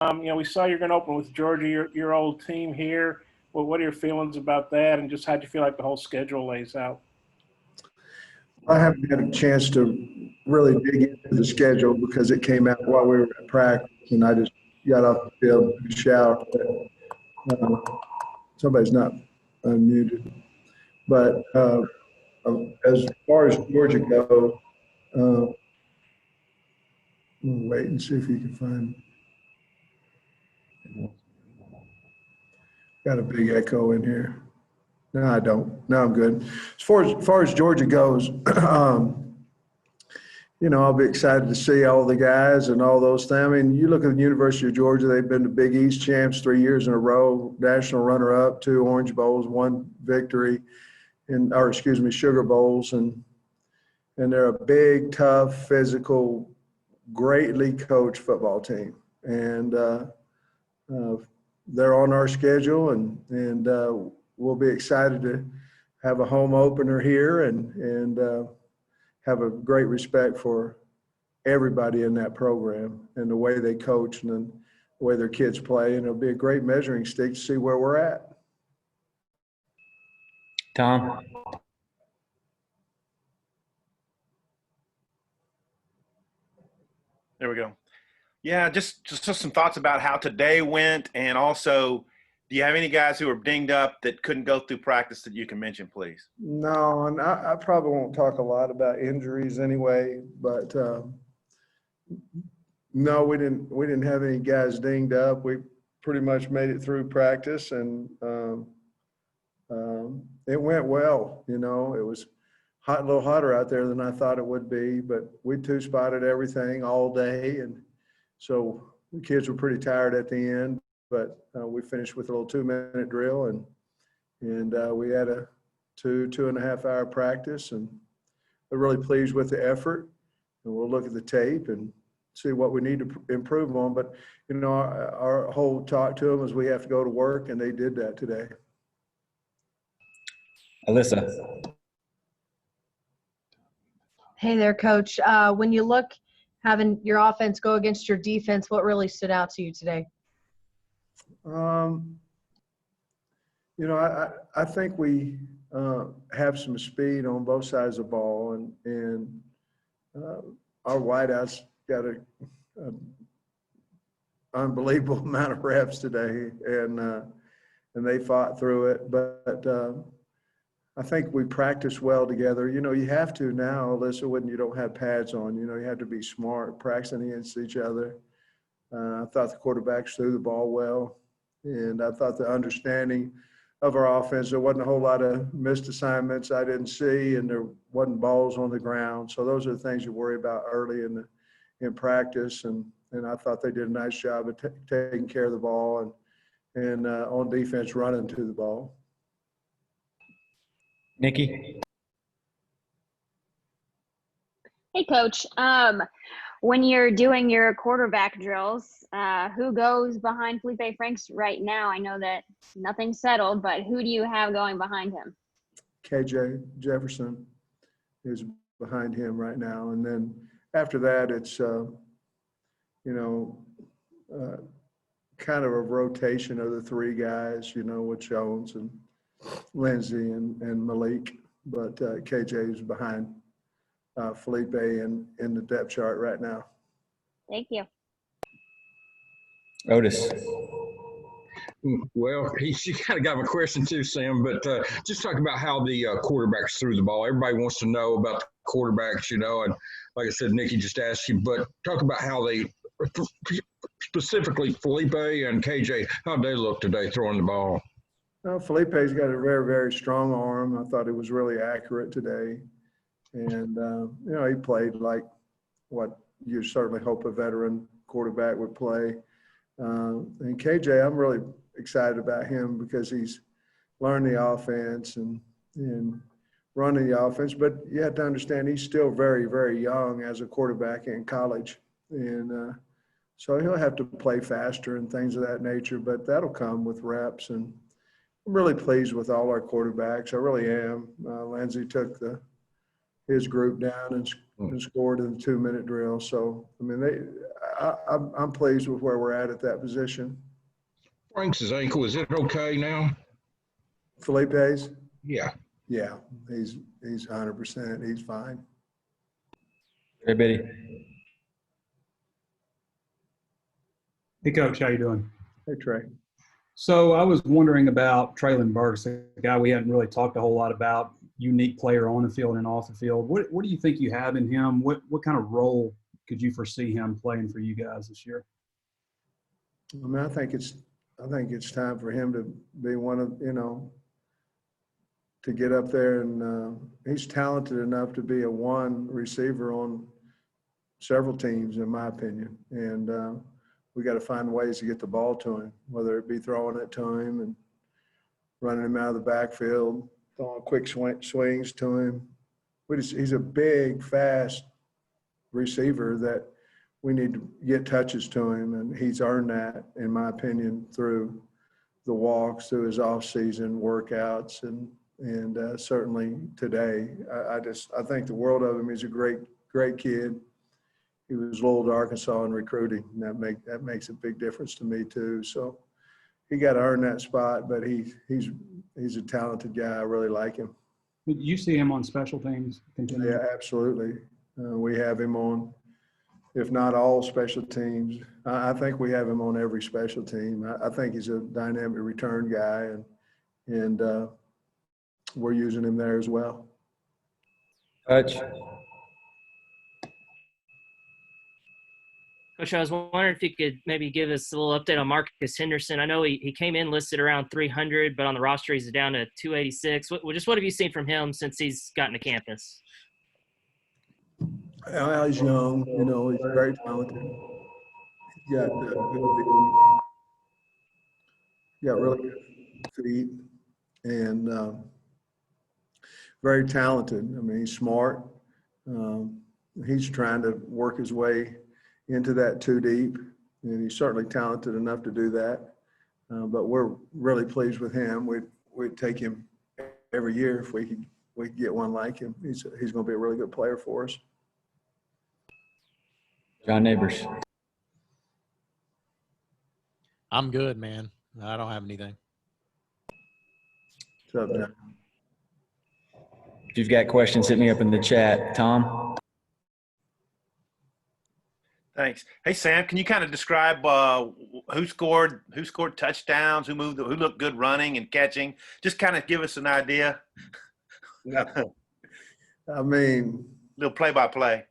We saw you're going to open with Georgia, your old team here. Well, what are your feelings about that, and just how do you feel like the whole schedule lays out? I haven't had a chance to really dig into the schedule because it came out while we were at practice, and I just got off the field to shower. Somebody's not unmuted. But as far as Georgia goes, we'll wait and see if you can find. Got a big echo in here. No, I don't. No, I'm good. As far as Georgia goes, I'll be excited to see all the guys and all those things. I mean, you look at the University of Georgia, they've been the Big East champs 3 years in a row, national runner-up, 2 Orange Bowls, 1 victory, Sugar Bowls. And they're a big, tough, physical, greatly coached football team. And they're on our schedule, and we'll be excited to have a home opener here and have a great respect for everybody in that program and the way they coach and the way their kids play. And it'll be a great measuring stick to see where we're at. Tom? There we go. Yeah, just some thoughts about how today went, and also, do you have any guys who are dinged up that couldn't go through practice that you can mention, please? No, and I probably won't talk a lot about injuries anyway, but no, we didn't have any guys dinged up. We pretty much made it through practice, and it went well. It was a little hotter out there than I thought it would be, but we 2-spotted everything all day, and so the kids were pretty tired at the end. But we finished with a little 2-minute drill, and we had a 2.5 hour practice, and we're really pleased with the effort. And we'll look at the tape and see what we need to improve on. But our whole talk to them is we have to go to work, and they did that today. Alyssa. Hey there, Coach. When you look having your offense go against your defense, what really stood out to you today? I think we have some speed on both sides of the ball, and our wideouts got an unbelievable amount of reps today, and they fought through it. But I think we practiced well together. You have to now, Alyssa, when you don't have pads on. You have to be smart, practicing against each other. I thought the quarterbacks threw the ball well. And I thought the understanding of our offense, there wasn't a whole lot of missed assignments I didn't see, and there wasn't balls on the ground. So those are the things you worry about early in practice. And I thought they did a nice job of taking care of the ball and on defense running to the ball. Nikki? Hey, Coach. When you're doing your quarterback drills, who goes behind Felipe Franks right now? I know that nothing's settled, but who do you have going behind him? KJ Jefferson is behind him right now. And then after that, it's, kind of a rotation of the 3 guys, with Jones and Lindsey and Malik. But KJ is behind Felipe in the depth chart right now. Thank you. Otis. Well, you kind of got my question too, Sam, but just talk about how the quarterbacks threw the ball. Everybody wants to know about the quarterbacks, and like I said, Nikki just asked you, but talk about how they, specifically Felipe and KJ, how they look today throwing the ball. Felipe's got a very, very strong arm. I thought he was really accurate today. And, he played like what you certainly hope a veteran quarterback would play. And KJ, I'm really excited about him because he's learned the offense and running the offense. But you have to understand he's still very, very young as a quarterback in college. And so he'll have to play faster and things of that nature, but that'll come with reps. And I'm really pleased with all our quarterbacks. I really am. Lindsey took his group down and scored in the 2-minute drill. So, I mean, I'm pleased with where we're at that position. Frank's ankle, is it okay now? Felipe's? Yeah. Yeah, he's 100%. He's fine. Hey, Biddy. Hey, Coach, how you doing? Hey, Trey. So I was wondering about Traylon Burks, a guy we hadn't really talked a whole lot about, unique player on the field and off the field. What do you think you have in him? What kind of role could you foresee him playing for you guys this year? I mean, I think it's time for him to be one of, to get up there, and he's talented enough to be a one receiver on several teams, in my opinion. And we got to find ways to get the ball to him, whether it be throwing it to him and running him out of the backfield, throwing quick swings to him. He's a big, fast receiver that we need to get touches to him, and he's earned that, in my opinion, through the walks, through his off-season workouts, and certainly today. I think the world of him. He's a great kid. He was loyal to Arkansas in recruiting, and that makes a big difference to me too. So he got to earn that spot, but he's a talented guy. I really like him. You see him on special teams? Yeah, absolutely. We have him on, if not all special teams. I think we have him on every special team. I think he's a dynamic return guy, and we're using him there as well. Coach. Coach, I was wondering if you could maybe give us a little update on Marcus Henderson. I know he came in listed around 300, but on the roster he's down to 286. What have you seen from him since he's gotten to campus? Well, he's young, he's very talented. He's got really good feet, and very talented. I mean, he's smart. He's trying to work his way into that two deep, and he's certainly talented enough to do that. But we're really pleased with him. We'd take him every year if we could get one like him. He's going to be a really good player for us. John Neighbors. I'm good, man. I don't have anything. What's up, John? If you've got questions, hit me up in the chat. Tom? Thanks. Hey, Sam, can you kind of describe who scored touchdowns, who looked good running and catching? Just kind of give us an idea. I mean, little play-by-play.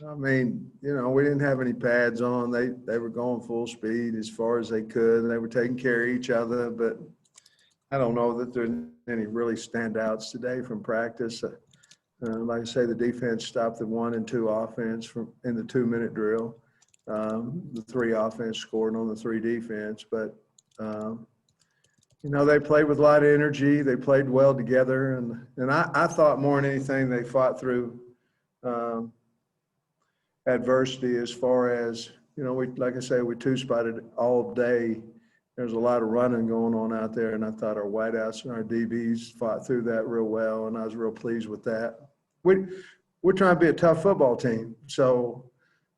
I mean, we didn't have any pads on. They were going full speed as far as they could, and they were taking care of each other. But I don't know that there's any really standouts today from practice. Like I say, the defense stopped the 1 and 2 offense in the 2-minute drill. The 3 offense scored on the 3 defense. But, they played with a lot of energy. They played well together. And I thought more than anything they fought through adversity as far as, like I say, we 2-spotted all day. There's a lot of running going on out there, and I thought our wideouts and our DBs fought through that real well, and I was real pleased with that. We're trying to be a tough football team, so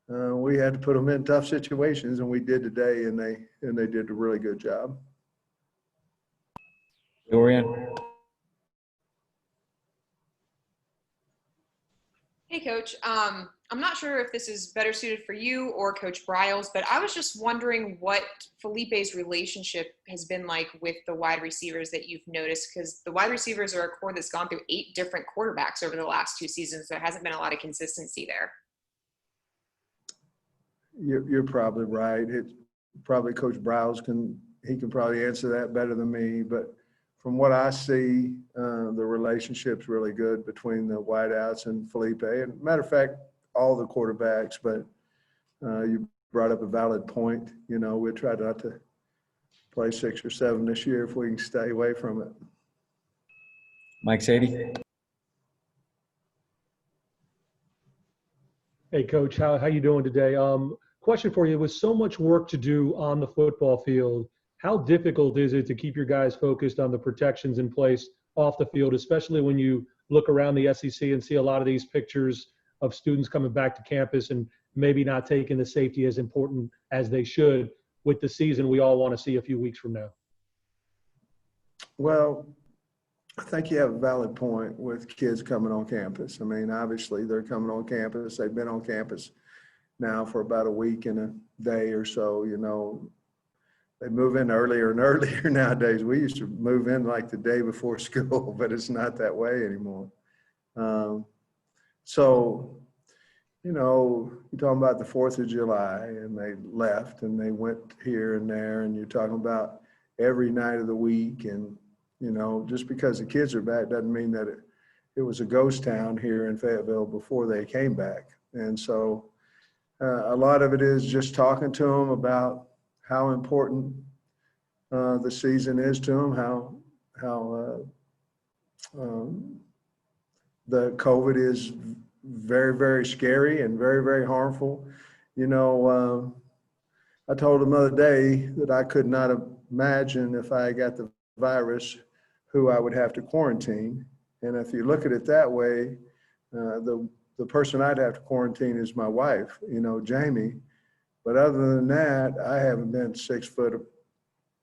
we had to put them in tough situations, and we did today, and they did a really good job. Dorian? Hey, Coach. I'm not sure if this is better suited for you or Coach Briles, but I was just wondering what Felipe's relationship has been like with the wide receivers that you've noticed, because the wide receivers are a core that's gone through 8 different quarterbacks over the last 2 seasons. There hasn't been a lot of consistency there. You're probably right. It's probably Coach Briles can probably answer that better than me, but from what I see, the relationship's really good between the wideouts and Felipe. And matter of fact, all the quarterbacks, but you brought up a valid point. We'll try not to play 6 or 7 this year if we can stay away from it. Mike Sadie? Hey, Coach, how you doing today? Question for you. With so much work to do on the football field, how difficult is it to keep your guys focused on the protections in place off the field, especially when you look around the SEC and see a lot of these pictures of students coming back to campus and maybe not taking the safety as important as they should with the season we all want to see a few weeks from now? Well, I think you have a valid point with kids coming on campus. I mean, obviously they're coming on campus. They've been on campus now for about a week and a day or so. You know, they move in earlier and earlier nowadays. We used to move in like the day before school, but it's not that way anymore. So, you know, you're talking about the 4th of July and they left and they went here and there, and you're talking about every night of the week. And, you know, just because the kids are back doesn't mean that it was a ghost town here in Fayetteville before they came back. And so a lot of it is just talking to them about how important the season is to them, how the COVID is very, very scary and very, very harmful. You know, I told them the other day that I could not imagine if I got the virus who I would have to quarantine. And if you look at it that way, the person I'd have to quarantine is my wife, you know, Jamie. But other than that, I haven't been 6 foot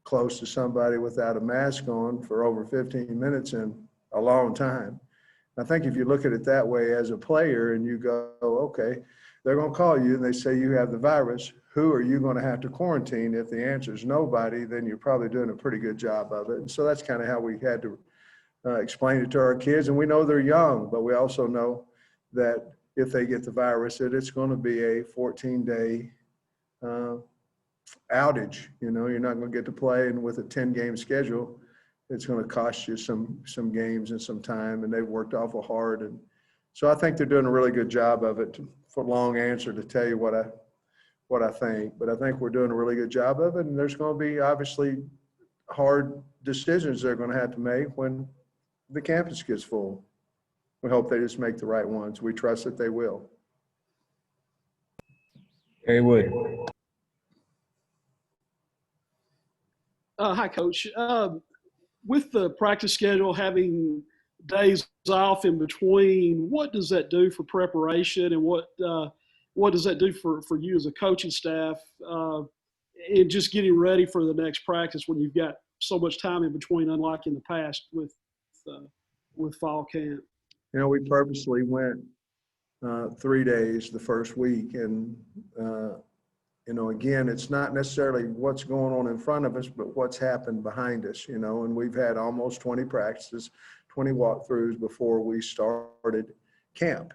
close to somebody without a mask on for over 15 minutes in a long time. I think if you look at it that way as a player and you go, okay, they're going to call you and they say you have the virus, who are you going to have to quarantine? If the answer is nobody, then you're probably doing a pretty good job of it. And so that's kind of how we had to explain it to our kids. And we know they're young, but we also know that if they get the virus, that it's going to be a 14-day outage. You know, you're not going to get to play, and with a 10-game schedule, it's going to cost you some games and some time, and they've worked awful hard. And so I think they're doing a really good job of it. For a long answer to tell you what I think, but I think we're doing a really good job of it. And there's going to be obviously hard decisions they're going to have to make when the campus gets full. We hope they just make the right ones. We trust that they will. Harry Wood. Hi, Coach. With the practice schedule, having days off in between, what does that do for preparation, and what does that do for you as a coaching staff in just getting ready for the next practice when you've got so much time in between, unlike in the past with fall camp? You know, we purposely went 3 days the first week, and you know, again, it's not necessarily what's going on in front of us, but what's happened behind us, you know, and we've had almost 20 practices, 20 walkthroughs before we started camp.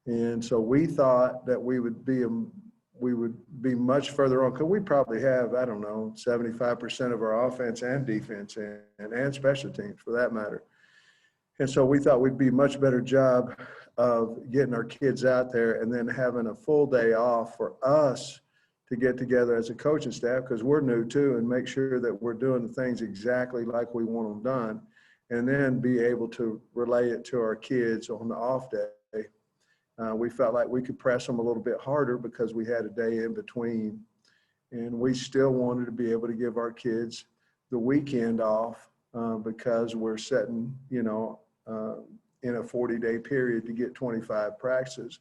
And so we thought that we would be much further on, because we probably have, I don't know, 75% of our offense and defense and special teams for that matter. And so we thought we'd be much better job of getting our kids out there and then having a full day off for us to get together as a coaching staff, because we're new too, and make sure that we're doing the things exactly like we want them done, and then be able to relay it to our kids on the off day. We felt like we could press them a little bit harder because we had a day in between, and we still wanted to be able to give our kids the weekend off because we're setting, you know, in a 40-day period to get 25 practices.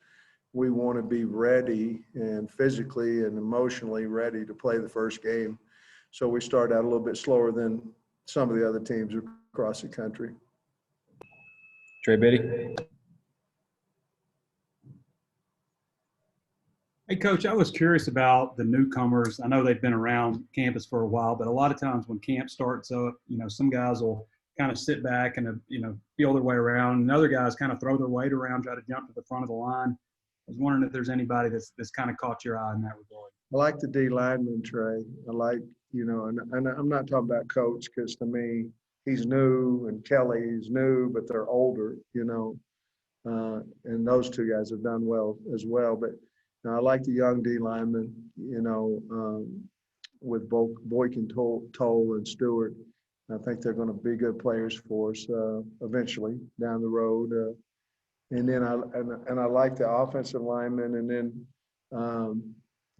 We want to be ready and physically and emotionally ready to play the first game. So we start out a little bit slower than some of the other teams across the country. Trey Biddy. Hey, Coach, I was curious about the newcomers. I know they've been around campus for a while, but a lot of times when camp starts up, you know, some guys will kind of sit back and, you know, feel their way around, and other guys kind of throw their weight around, try to jump to the front of the line. I was wondering if there's anybody that's kind of caught your eye in that regard. I like the D lineman, Trey. I like, you know, and I'm not talking about Coach, because to me, he's new and Kelly's new, but they're older, you know, and those two guys have done well as well. But I like the young D lineman, you know, with both Boykin, Toll, and Stewart. I think they're going to be good players for us eventually down the road. And then I like the offensive lineman. And then,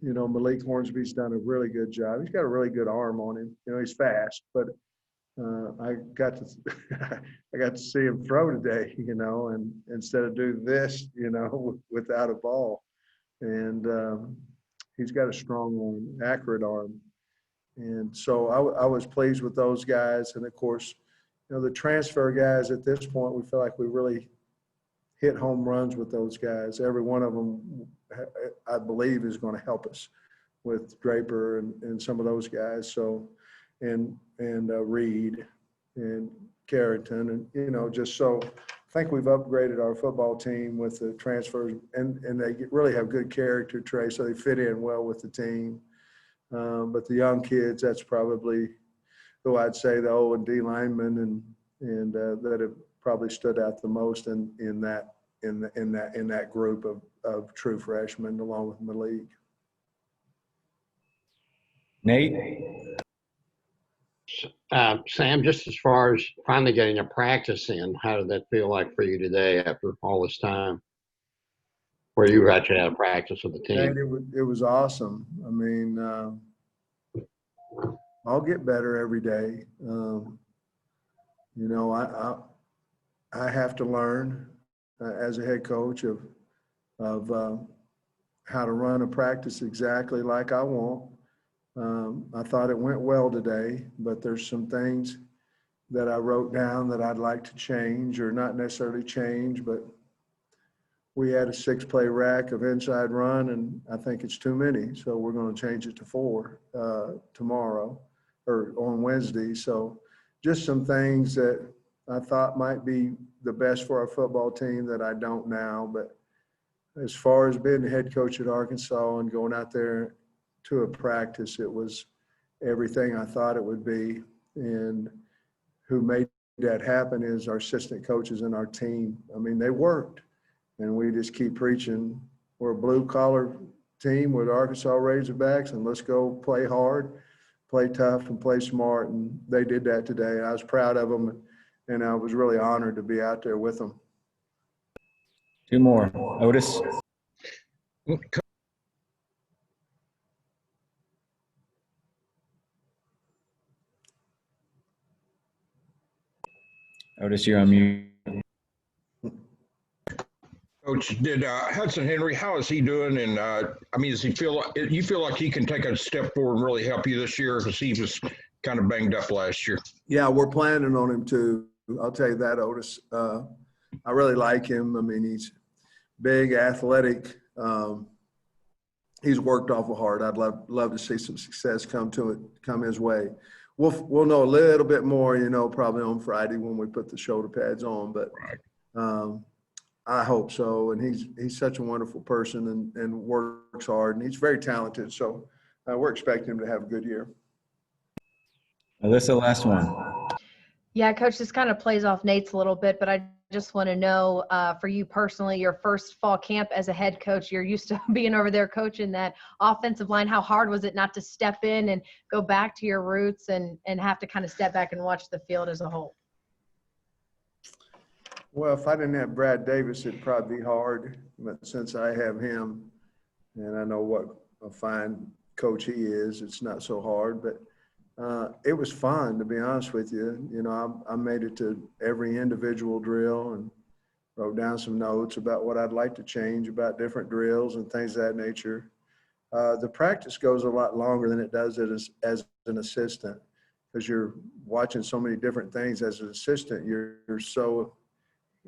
you know, Malik Hornsby's done a really good job. He's got a really good arm on him. You know, he's fast, but I got to I got to see him throw today, you know, and instead of do this, you know, without a ball. And he's got a strong arm, accurate arm. And so I was pleased with those guys. And of course, you know, the transfer guys at this point, we feel like we really hit home runs with those guys. Every one of them, I believe, is going to help us with Draper and some of those guys. So, and Reed and Carrington, and, you know, just so I think we've upgraded our football team with the transfers, and they really have good character, Trey, so they fit in well with the team. But the young kids, that's probably who I'd say the O and D linemen and that have probably stood out the most in that group of true freshmen, along with Malik. Nate? Sam, just as far as finally getting a practice in, how did that feel like for you today after all this time? Where you actually had a practice with the team? And it was awesome. I mean, I'll get better every day. You know, I have to learn as a head coach of how to run a practice exactly like I want. I thought it went well today, but there's some things that I wrote down that I'd like to change, or not necessarily change, but we had a 6-play rack of inside run, and I think it's too many. So we're going to change it to 4 tomorrow or on Wednesday. So just some things that I thought might be the best for our football team that I don't now. But as far as being the head coach at Arkansas and going out there to a practice, it was everything I thought it would be. And who made that happen is our assistant coaches and our team. I mean, they worked, and we just keep preaching. We're a blue-collar team with Arkansas Razorbacks, and let's go play hard, play tough, and play smart. And they did that today. I was proud of them, and I was really honored to be out there with them. 2 more. Otis? Otis, you're on mute. Coach, did Hudson Henry, how is he doing? And I mean, does he feel like, you feel like he can take a step forward and really help you this year, because he was kind of banged up last year? Yeah, we're planning on him too. I'll tell you that, Otis. I really like him. I mean, he's big, athletic. He's worked awful hard. I'd love to see some success come his way. We'll know a little bit more, you know, probably on Friday when we put the shoulder pads on. But I hope so. And he's such a wonderful person and works hard, and he's very talented. So we're expecting him to have a good year. Alyssa, last one. Yeah, Coach, this kind of plays off Nate's a little bit, but I just want to know for you personally, your first fall camp as a head coach, you're used to being over there coaching that offensive line. How hard was it not to step in and go back to your roots and have to kind of step back and watch the field as a whole? Well, if I didn't have Brad Davis, it'd probably be hard. But since I have him, and I know what a fine coach he is, it's not so hard. But it was fun, to be honest with you. You know, I made it to every individual drill and wrote down some notes about what I'd like to change about different drills and things of that nature. The practice goes a lot longer than it does as an assistant, because you're watching so many different things. As an assistant, you're so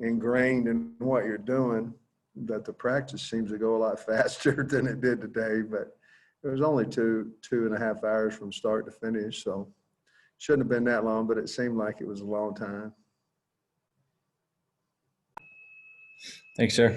ingrained in what you're doing that the practice seems to go a lot faster than it did today. But it was only 2.5 hours from start to finish, so shouldn't have been that long, but it seemed like it was a long time. Thanks, sir.